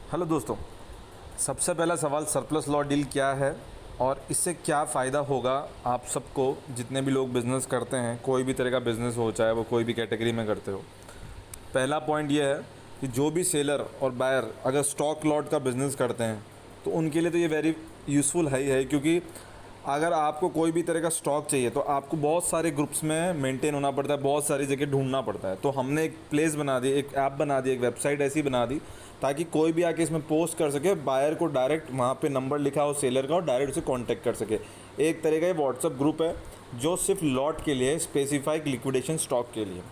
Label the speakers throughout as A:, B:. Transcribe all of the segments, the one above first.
A: Hello दोस्तों, सबसे पहला सवाल सरप्लस लॉट डील क्या है और इससे क्या फ़ायदा होगा आप सबको, जितने भी लोग बिज़नेस करते हैं, कोई भी तरह का बिज़नेस हो, चाहे वो कोई भी कैटेगरी में करते हो। पहला पॉइंट ये है कि जो भी सेलर और बायर अगर स्टॉक लॉट का बिज़नेस करते हैं तो उनके लिए तो ये वेरी यूज़फुल है ही है, क्योंकि अगर आपको कोई भी तरह का स्टॉक चाहिए तो आपको बहुत सारे ग्रुप्स में मेंटेन होना पड़ता है, बहुत सारी जगह ढूंढना पड़ता है। तो हमने एक प्लेस बना दी, एक ऐप बना दी, एक वेबसाइट ऐसी बना दी ताकि कोई भी आके इसमें पोस्ट कर सके, बायर को डायरेक्ट वहाँ पे नंबर लिखा हो सेलर का और डायरेक्ट उसे कांटेक्ट कर सके। एक तरह का ये व्हाट्सअप ग्रुप है जो सिर्फ लॉट के लिए, स्पेसिफाइड लिक्विडेशन स्टॉक के लिए,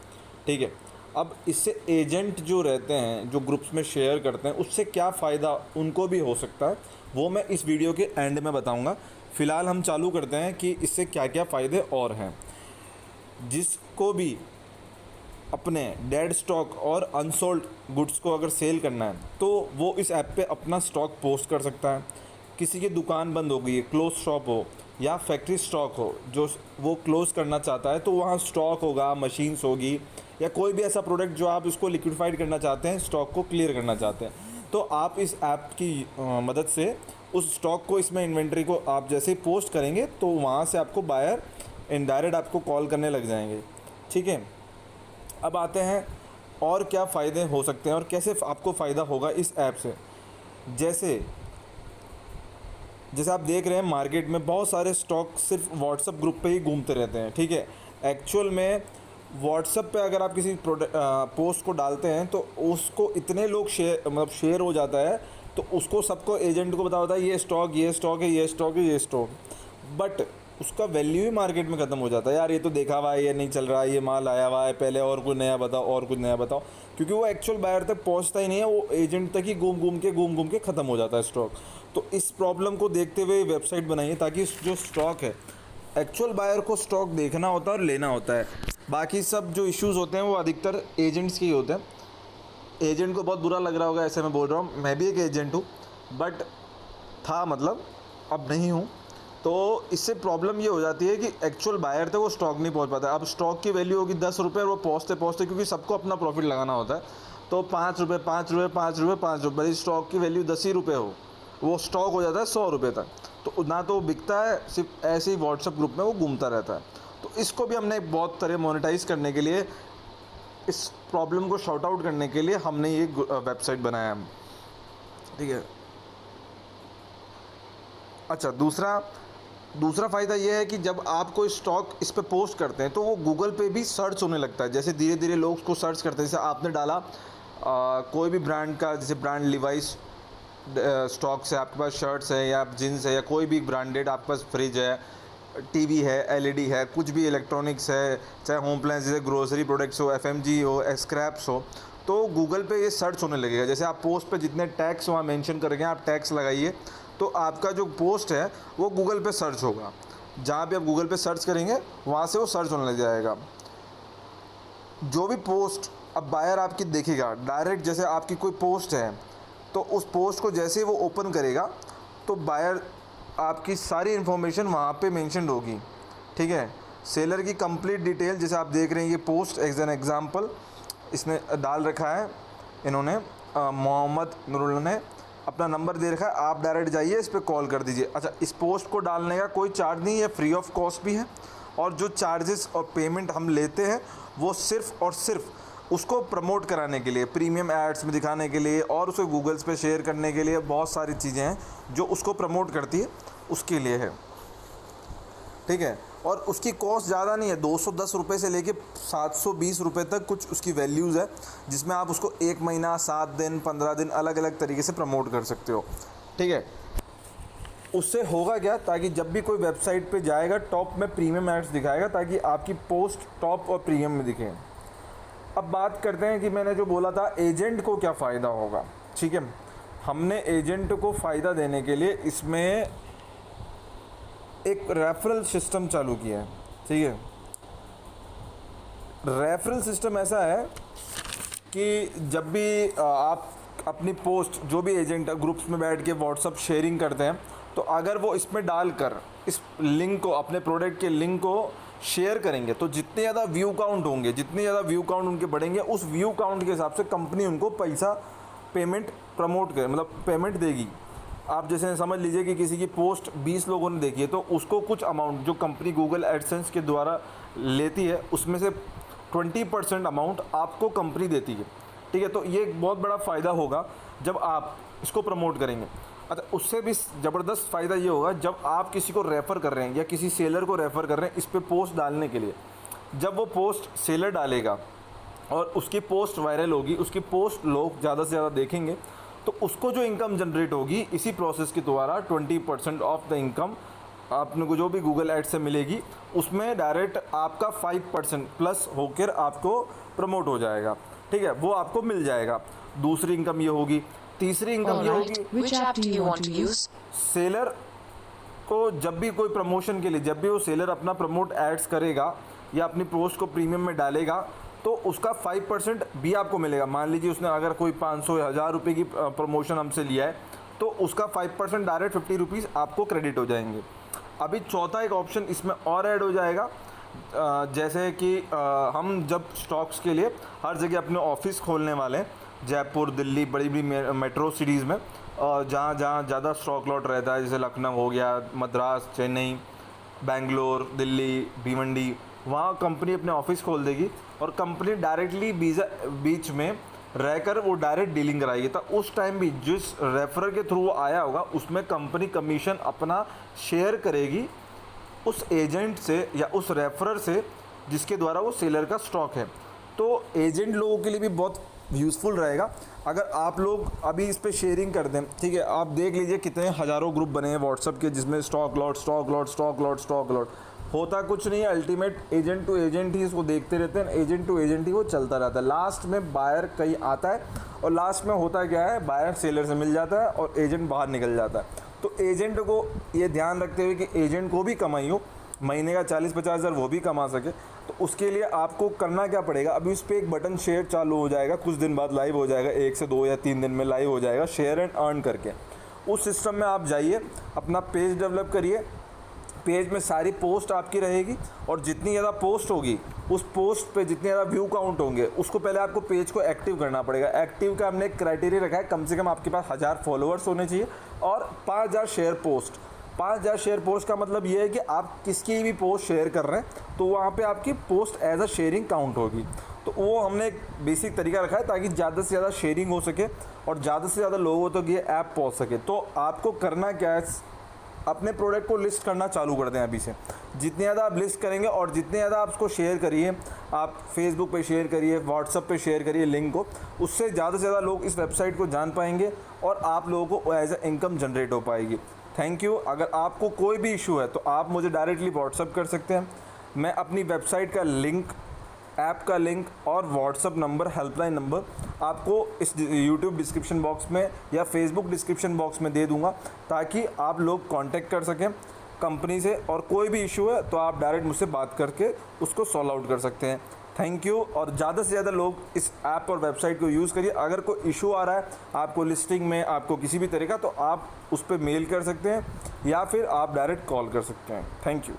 A: ठीक है। अब इससे एजेंट जो रहते हैं, जो ग्रुप्स में शेयर करते हैं, उससे क्या फ़ायदा उनको भी हो सकता है वो मैं इस वीडियो के एंड में बताऊंगा। फ़िलहाल हम चालू करते हैं कि इससे क्या क्या फ़ायदे और हैं। जिसको भी अपने डेड स्टॉक और अनसोल्ड गुड्स को अगर सेल करना है तो वो इस ऐप पे अपना स्टॉक पोस्ट कर सकता है। किसी की दुकान बंद हो गई है, क्लोज शॉप हो या फैक्ट्री स्टॉक हो जो वो क्लोज़ करना चाहता है, तो वहाँ स्टॉक होगा, मशीन्स होगी या कोई भी ऐसा प्रोडक्ट जो आप इसको लिक्विडिफाइड करना चाहते हैं, स्टॉक को क्लियर करना चाहते हैं, तो आप इस ऐप की मदद से उस स्टॉक को, इसमें इन्वेंट्री को आप जैसे ही पोस्ट करेंगे तो वहाँ से आपको बायर इनडायरेक्ट आपको कॉल करने लग जाएंगे, ठीक है। अब आते हैं और क्या फ़ायदे हो सकते हैं और कैसे आपको फ़ायदा होगा इस ऐप से। जैसे जैसे आप देख रहे हैं मार्केट में बहुत सारे स्टॉक सिर्फ व्हाट्सअप ग्रुप पे ही घूमते रहते हैं, ठीक है। एक्चुअल में व्हाट्सअप पे अगर आप किसी पोस्ट को डालते हैं तो उसको इतने लोग शेयर हो जाता है, तो उसको सबको एजेंट को पता होता है ये स्टॉक, ये स्टॉक है, ये स्टॉक है, ये स्टॉक, बट उसका वैल्यू ही मार्केट में ख़त्म हो जाता है। यार ये तो देखा हुआ है, ये नहीं चल रहा है, ये माल आया हुआ है पहले, और कुछ नया बताओ, और कुछ नया बताओ, क्योंकि वो एक्चुअल बायर तक पहुंचता ही नहीं है, वो एजेंट तक ही घूम घूम के ख़त्म हो जाता है स्टॉक। तो इस प्रॉब्लम को देखते हुए वेबसाइट बनाई है ताकि जो स्टॉक है, एक्चुअल बायर को स्टॉक देखना होता है और लेना होता है। बाकी सब जो इश्यूज़ होते हैं वो अधिकतर एजेंट्स के ही होते हैं। एजेंट को बहुत बुरा लग रहा होगा ऐसे मैं बोल रहा हूँ, मैं भी एक एजेंट हूँ, बट था मतलब, अब नहीं हूँ। तो इससे प्रॉब्लम ये हो जाती है कि एक्चुअल बायर तक वो स्टॉक नहीं पहुंच पाता। अब स्टॉक की वैल्यू होगी 10 रुपये और वो पहुंचते पहुंचते, क्योंकि सबको अपना प्रॉफिट लगाना होता है, तो 5 रुपये 5 रुपये 5 रुपये 5 रुपये, भले स्टॉक की वैल्यू 10 ही रुपये हो, वो स्टॉक हो जाता है 100 रुपये तक। तो ना तो वो बिकता है, सिर्फ ऐसे ही व्हाट्सअप ग्रुप में वो घूमता रहता है। तो इसको भी हमने बहुत तरह मोनेटाइज करने के लिए, इस प्रॉब्लम को शॉर्ट आउट करने के लिए हमने ये वेबसाइट बनाया है, ठीक है। अच्छा, दूसरा फ़ायदा ये है कि जब आप कोई स्टॉक इस पे पोस्ट करते हैं तो वो गूगल पे भी सर्च होने लगता है। जैसे धीरे धीरे लोग उसको सर्च करते हैं, जैसे आपने डाला कोई भी ब्रांड का, जैसे ब्रांड लिवाइस स्टॉक्स है आपके पास, शर्ट्स है या जीन्स है या कोई भी ब्रांडेड आपके पास, फ्रिज है, टीवी है, एलईडी है, कुछ भी इलेक्ट्रॉनिक्स है, चाहे होम अप्लायंस, जैसे ग्रोसरी प्रोडक्ट्स हो, एफएमजी हो, स्क्रैप्स हो, तो गूगल पे ये सर्च होने लगेगा। जैसे आप पोस्ट पे जितने टैग्स वहाँ मेंशन करेंगे, आप टैग्स लगाइए तो आपका जो पोस्ट है वो गूगल पे सर्च होगा। जहाँ भी आप गूगल पे सर्च करेंगे वहाँ से वो सर्च होने लग जाएगा। जो भी पोस्ट अब बायर आपकी देखेगा डायरेक्ट, जैसे आपकी कोई पोस्ट है तो उस पोस्ट को जैसे ही वो ओपन करेगा तो बायर आपकी सारी इन्फॉर्मेशन वहाँ पे मेंशन होगी, ठीक है। सेलर की कंप्लीट डिटेल, जैसे आप देख रहे हैं ये पोस्ट एज एन एग्जांपल इसने डाल रखा है इन्होंने, मोहम्मद नूरुल्लाह ने अपना नंबर दे रखा है, आप डायरेक्ट जाइए इस पर कॉल कर दीजिए। अच्छा, इस पोस्ट को डालने का कोई चार्ज नहीं है, फ्री ऑफ कॉस्ट भी है, और जो चार्जेस और पेमेंट हम लेते हैं वो सिर्फ़ और सिर्फ उसको प्रमोट कराने के लिए, प्रीमियम एड्स में दिखाने के लिए और उसे गूगल्स पे शेयर करने के लिए, बहुत सारी चीज़ें हैं जो उसको प्रमोट करती है, उसके लिए है, ठीक है। और उसकी कॉस्ट ज़्यादा नहीं है, 210 रुपये से लेके 720 रुपये तक कुछ उसकी वैल्यूज़ है, जिसमें आप उसको 1 महीना, 7 दिन, 15 दिन अलग अलग तरीके से प्रमोट कर सकते हो, ठीक है। उससे होगा क्या, ताकि जब भी कोई वेबसाइट पे जाएगा टॉप में प्रीमियम एड्स दिखाएगा ताकि आपकी पोस्ट टॉप और प्रीमियम में दिखे। अब बात करते हैं कि मैंने जो बोला था एजेंट को क्या फ़ायदा होगा, ठीक है। हमने एजेंट को फ़ायदा देने के लिए इसमें एक रेफरल सिस्टम चालू किया है, ठीक है। रेफरल सिस्टम ऐसा है कि जब भी आप अपनी पोस्ट, जो भी एजेंट ग्रुप्स में बैठ के व्हाट्सअप शेयरिंग करते हैं, तो अगर वो इसमें डालकर इस लिंक को, अपने प्रोडक्ट के लिंक को शेयर करेंगे, तो जितने ज़्यादा व्यू काउंट होंगे, जितने ज़्यादा व्यू काउंट उनके बढ़ेंगे, उस व्यू काउंट के हिसाब से कंपनी उनको पैसा पेमेंट प्रमोट करे, मतलब पेमेंट देगी। आप जैसे समझ लीजिए कि किसी की पोस्ट 20 लोगों ने देखी है, तो उसको कुछ अमाउंट जो कंपनी गूगल एडसेंस के द्वारा लेती है उसमें से 20% अमाउंट आपको कंपनी देती है, ठीक है। तो ये एक बहुत बड़ा फ़ायदा होगा जब आप इसको प्रमोट करेंगे। अच्छा, उससे भी ज़बरदस्त फ़ायदा ये होगा जब आप किसी को रेफ़र कर रहे हैं या किसी सेलर को रेफ़र कर रहे हैं इस पर पोस्ट डालने के लिए। जब वो पोस्ट सेलर डालेगा और उसकी पोस्ट वायरल होगी, उसकी पोस्ट लोग ज़्यादा से ज़्यादा देखेंगे, तो उसको जो इनकम जनरेट होगी इसी प्रोसेस के द्वारा 20% ऑफ द इनकम आपने को जो भी गूगल एड से मिलेगी उसमें डायरेक्ट आपका 5% प्लस होकर आपको प्रमोट हो जाएगा, ठीक है, वो आपको मिल जाएगा। दूसरी इनकम ये होगी। तीसरी इनकम ये होगी, सेलर को जब भी कोई प्रमोशन के लिए, जब भी वो सेलर अपना प्रमोट एड्स करेगा या अपनी पोस्ट को प्रीमियम में डालेगा तो उसका 5% भी आपको मिलेगा। मान लीजिए उसने अगर कोई 500 या 1000 रुपये की प्रमोशन हमसे लिया है तो उसका 5% डायरेक्ट 50 रुपीज़ आपको क्रेडिट हो जाएंगे। अभी चौथा एक ऑप्शन इसमें और ऐड हो जाएगा, जैसे कि हम जब स्टॉक्स के लिए हर जगह अपने ऑफिस खोलने वाले हैं, जयपुर, दिल्ली, बड़ी बड़ी मेट्रो सिटीज़ में, जहाँ जहाँ ज़्यादा स्टॉक लॉट रहता है, जैसे लखनऊ हो गया, मद्रास, चेन्नई, बेंगलोर, दिल्ली, भिवंडी, वहाँ कंपनी अपने ऑफिस खोल देगी और कंपनी डायरेक्टली बीच में रहकर वो डायरेक्ट डीलिंग कराएगी। तो उस टाइम भी जिस रेफरर के थ्रू वो आया होगा उसमें कंपनी कमीशन अपना शेयर करेगी उस एजेंट से या उस रेफरर से जिसके द्वारा वो सेलर का स्टॉक है। तो एजेंट लोगों के लिए भी बहुत यूज़फुल रहेगा अगर आप लोग अभी इस पे शेयरिंग कर दें, ठीक है। आप देख लीजिए कितने हज़ारों ग्रुप बने हैं व्हाट्सअप के जिसमें stock lot, stock lot, stock lot, stock lot, होता कुछ नहीं है। अल्टीमेट एजेंट टू एजेंट ही इसको देखते रहते हैं, एजेंट टू एजेंट ही वो चलता रहता है। लास्ट में बायर कहीं आता है और लास्ट में होता क्या है, बायर सेलर से मिल जाता है और एजेंट बाहर निकल जाता है। तो एजेंट को ये ध्यान रखते हुए कि एजेंट को भी कमाई हो, महीने का 40-50 हज़ार वो भी कमा सके, तो उसके लिए आपको करना क्या पड़ेगा, अभी उस पर एक बटन शेयर चालू हो जाएगा, कुछ दिन बाद लाइव हो जाएगा, 1 से 2 या 3 दिन में लाइव हो जाएगा, शेयर एंड अर्न करके। उस सिस्टम में आप जाइए, अपना पेज डेवलप करिए, पेज में सारी पोस्ट आपकी रहेगी और जितनी ज़्यादा पोस्ट होगी उस पोस्ट पे जितने ज़्यादा व्यू काउंट होंगे उसको पहले आपको पेज को एक्टिव करना पड़ेगा। एक्टिव का हमने एक क्राइटेरिया रखा है, कम से कम आपके पास 1000 फॉलोअर्स होने चाहिए और 5000 शेयर पोस्ट। 5000 शेयर पोस्ट का मतलब ये है कि आप किसकी भी पोस्ट शेयर कर रहे हैं तो वहाँ पे आपकी post as a sharing count होगी। तो वो हमने एक बेसिक तरीका रखा है ताकि ज़्यादा से ज़्यादा शेयरिंग हो सके और ज़्यादा से ज़्यादा लोगों तक ये ऐप पहुँच सके। तो आपको करना क्या है, अपने प्रोडक्ट को लिस्ट करना चालू कर दें अभी से। जितने ज़्यादा आप लिस्ट करेंगे और जितने ज़्यादा आप उसको शेयर करिए, आप फेसबुक पे शेयर करिए, व्हाट्सअप पे शेयर करिए लिंक को, उससे ज़्यादा से ज़्यादा लोग इस वेबसाइट को जान पाएंगे और आप लोगों को एज ए इनकम जनरेट हो पाएगी। Thank you. अगर आपको कोई भी इशू है तो आप मुझे डायरेक्टली व्हाट्सअप कर सकते हैं। मैं अपनी वेबसाइट का लिंक, ऐप का लिंक और व्हाट्सअप नंबर, हेल्पलाइन नंबर आपको इस यूट्यूब डिस्क्रिप्शन बॉक्स में या फेसबुक डिस्क्रिप्शन बॉक्स में दे दूंगा ताकि आप लोग कांटेक्ट कर सकें कंपनी से और कोई भी इशू है तो आप डायरेक्ट मुझसे बात करके उसको सॉल्व आउट कर सकते हैं। Thank you. और ज़्यादा से ज़्यादा लोग इस ऐप और वेबसाइट को यूज़ करिए। अगर कोई इशू आ रहा है आपको लिस्टिंग में, आपको किसी भी तरह का, तो आप उस पर मेल कर सकते हैं या फिर आप डायरेक्ट कॉल कर सकते हैं। Thank you.